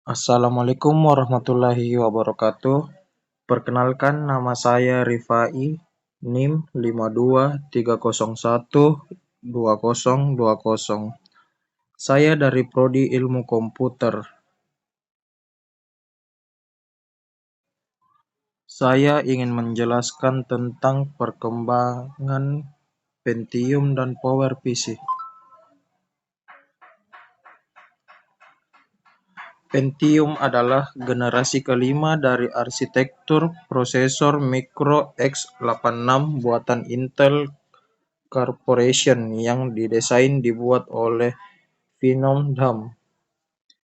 Assalamualaikum warahmatullahi wabarakatuh. Perkenalkan, nama saya Rifai, NIM 5230122020. Saya dari Prodi Ilmu Komputer. Saya ingin menjelaskan tentang perkembangan Pentium dan PowerPC. Pentium adalah generasi kelima dari arsitektur prosesor Micro x86 buatan Intel Corporation yang dibuat oleh Phenom Dam.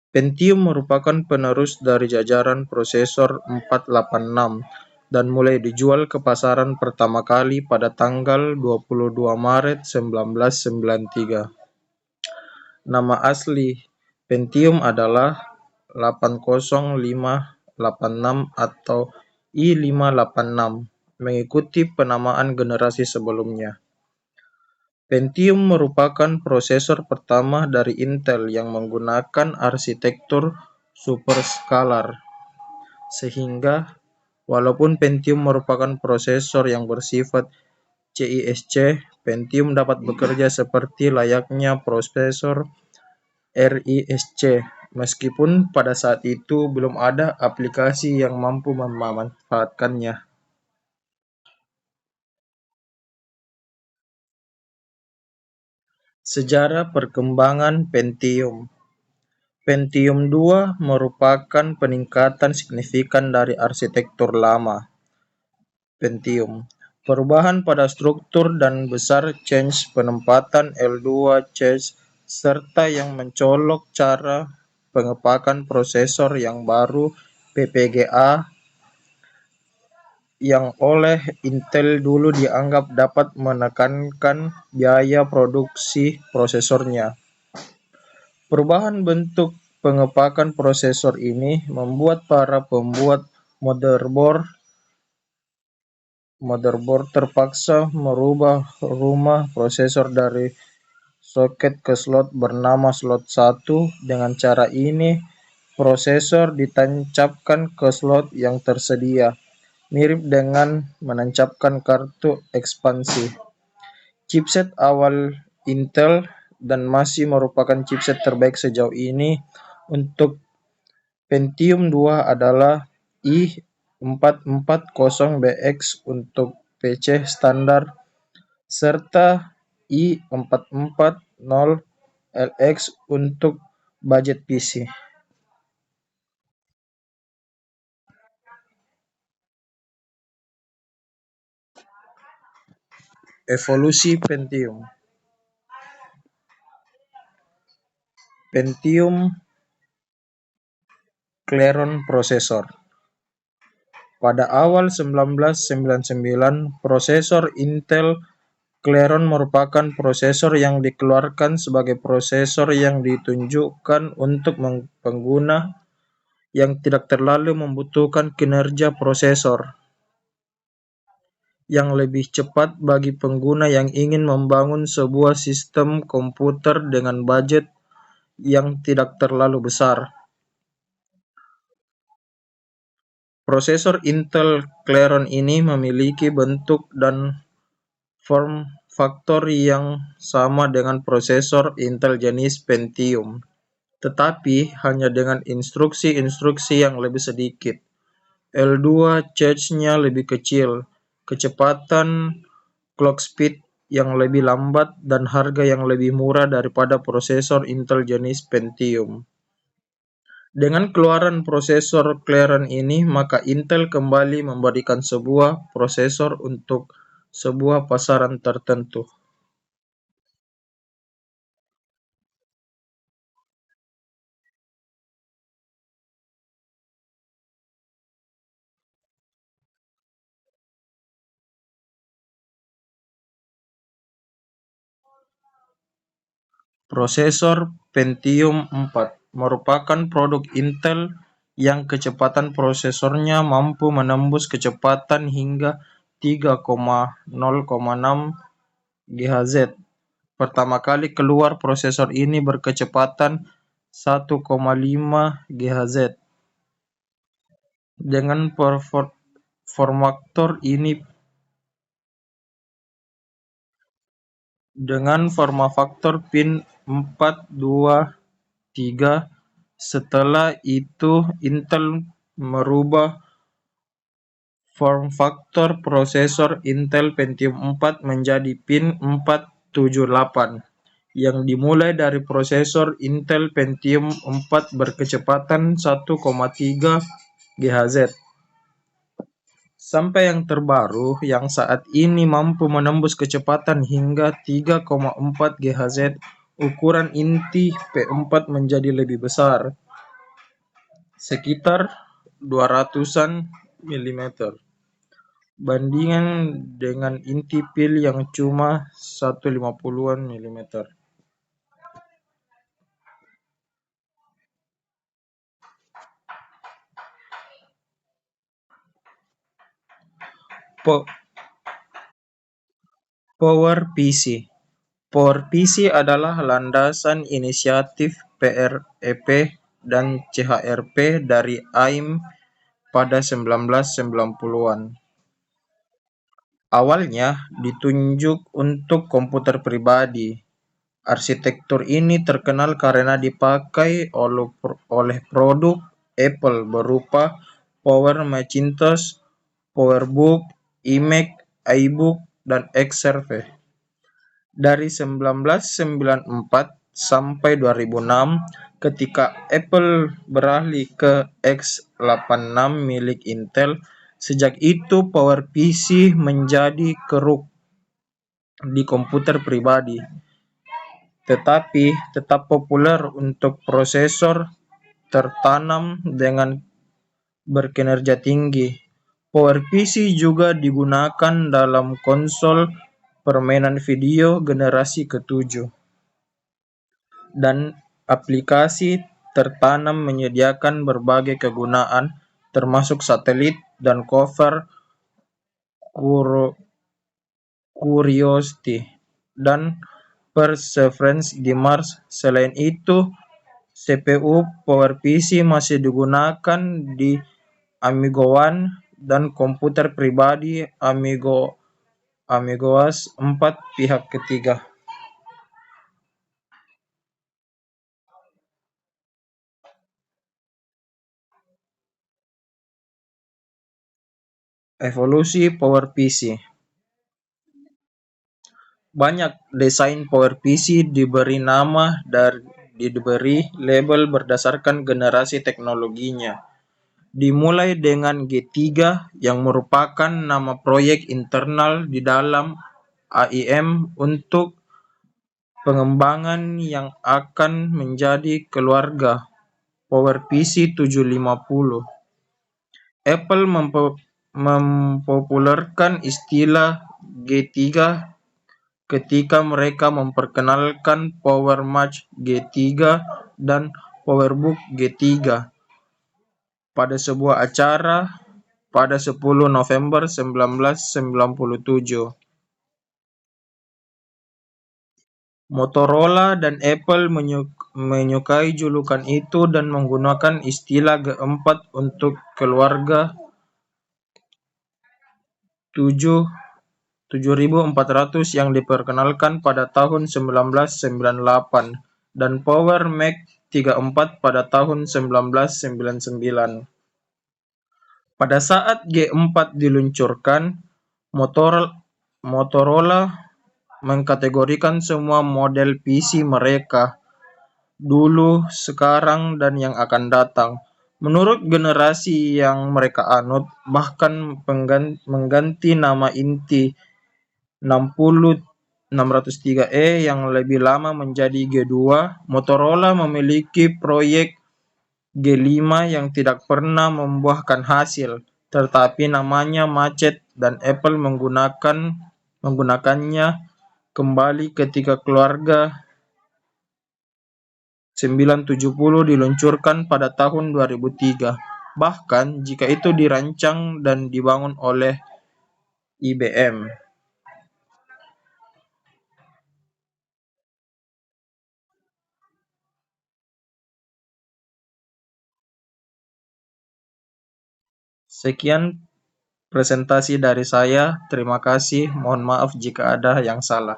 Pentium merupakan penerus dari jajaran prosesor 486 dan mulai dijual ke pasaran pertama kali pada tanggal 22 Maret 1993. Nama asli Pentium adalah 80586 atau i586, mengikuti penamaan generasi sebelumnya. Pentium merupakan prosesor pertama dari Intel yang menggunakan arsitektur superskalar, sehingga walaupun Pentium merupakan prosesor yang bersifat CISC, Pentium dapat bekerja seperti layaknya prosesor RISC, meskipun pada saat itu belum ada aplikasi yang mampu memanfaatkannya. Sejarah perkembangan Pentium. Pentium II merupakan peningkatan signifikan dari arsitektur lama Pentium. Perubahan pada struktur dan besar change penempatan L2 change serta yang mencolok cara pengepakan prosesor yang baru PPGA yang oleh Intel dulu dianggap dapat menekankan biaya produksi prosesornya. Perubahan bentuk pengepakan prosesor ini membuat para pembuat motherboard terpaksa merubah rumah prosesor dari soket ke slot bernama slot 1. Dengan cara ini, prosesor ditancapkan ke slot yang tersedia, mirip dengan menancapkan kartu ekspansi. Chipset awal Intel dan masih merupakan chipset terbaik sejauh ini untuk Pentium II adalah i440BX untuk PC standar serta i440LX untuk budget PC. Evolusi Pentium. Pentium Celeron Processor. Pada awal 1999, prosesor Intel Celeron merupakan prosesor yang dikeluarkan sebagai prosesor yang ditunjukkan untuk pengguna yang tidak terlalu membutuhkan kinerja prosesor yang lebih cepat bagi pengguna yang ingin membangun sebuah sistem komputer dengan budget yang tidak terlalu besar. Prosesor Intel Celeron ini memiliki bentuk dan form faktor yang sama dengan prosesor Intel jenis Pentium, tetapi hanya dengan instruksi-instruksi yang lebih sedikit. L2 charge-nya lebih kecil, kecepatan clock speed yang lebih lambat, dan harga yang lebih murah daripada prosesor Intel jenis Pentium. Dengan keluaran prosesor Celeron ini, maka Intel kembali memberikan sebuah prosesor untuk sebuah pasaran tertentu. Prosesor Pentium IV merupakan produk Intel yang kecepatan prosesornya mampu menembus kecepatan hingga 3,0,6 GHz. Pertama kali keluar, prosesor ini berkecepatan 1,5 GHz. Dengan form faktor ini dengan forma faktor pin 423. Setelah itu Intel merubah form faktor prosesor Intel Pentium 4 menjadi pin 478 yang dimulai dari prosesor Intel Pentium 4 berkecepatan 1,3 GHz sampai yang terbaru yang saat ini mampu menembus kecepatan hingga 3,4 GHz. Ukuran inti P4 menjadi lebih besar, sekitar 200-an mm, bandingan dengan inti pil yang cuma 150-an mm. Power PC. Power PC adalah landasan inisiatif PREP dan CHRP dari AIM pada 1990-an. Awalnya ditunjuk untuk komputer pribadi. Arsitektur ini terkenal karena dipakai oleh produk Apple berupa Power Macintosh, PowerBook, iMac, iBook, dan Xserve. Dari 1994 sampai 2006, ketika Apple beralih ke x86 milik Intel, sejak itu Power PC menjadi keruk di komputer pribadi, tetapi tetap populer untuk prosesor tertanam dengan berkinerja tinggi. Power PC juga digunakan dalam konsol permainan video generasi ke-7 dan aplikasi tertanam menyediakan berbagai kegunaan termasuk satelit dan cover Curiosity dan Perseverance di Mars. Selain itu, CPU PowerPC masih digunakan di Amiga One dan komputer pribadi AmigaOS 4 pihak ketiga. Evolusi PowerPC. Banyak desain PowerPC diberi nama dan diberi label berdasarkan generasi teknologinya. Dimulai dengan G3 yang merupakan nama proyek internal di dalam AIM untuk pengembangan yang akan menjadi keluarga PowerPC 750. Apple mempopulerkan istilah G3 ketika mereka memperkenalkan PowerMac G3 dan PowerBook G3 pada sebuah acara pada 10 November 1997. Motorola dan Apple menyukai julukan itu dan menggunakan istilah G4 untuk keluarga 7400 yang diperkenalkan pada tahun 1998 dan Power Mac 34 pada tahun 1999. Pada saat G4 diluncurkan, Motorola mengkategorikan semua model PC mereka dulu, sekarang, dan yang akan datang menurut generasi yang mereka anut, bahkan mengganti nama inti 603E yang lebih lama menjadi G2. Motorola memiliki proyek G5 yang tidak pernah membuahkan hasil, tetapi namanya macet dan Apple menggunakannya kembali ketika keluarga 970 diluncurkan pada tahun 2003, bahkan jika itu dirancang dan dibangun oleh IBM. Sekian presentasi dari saya. Terima kasih. Mohon maaf jika ada yang salah.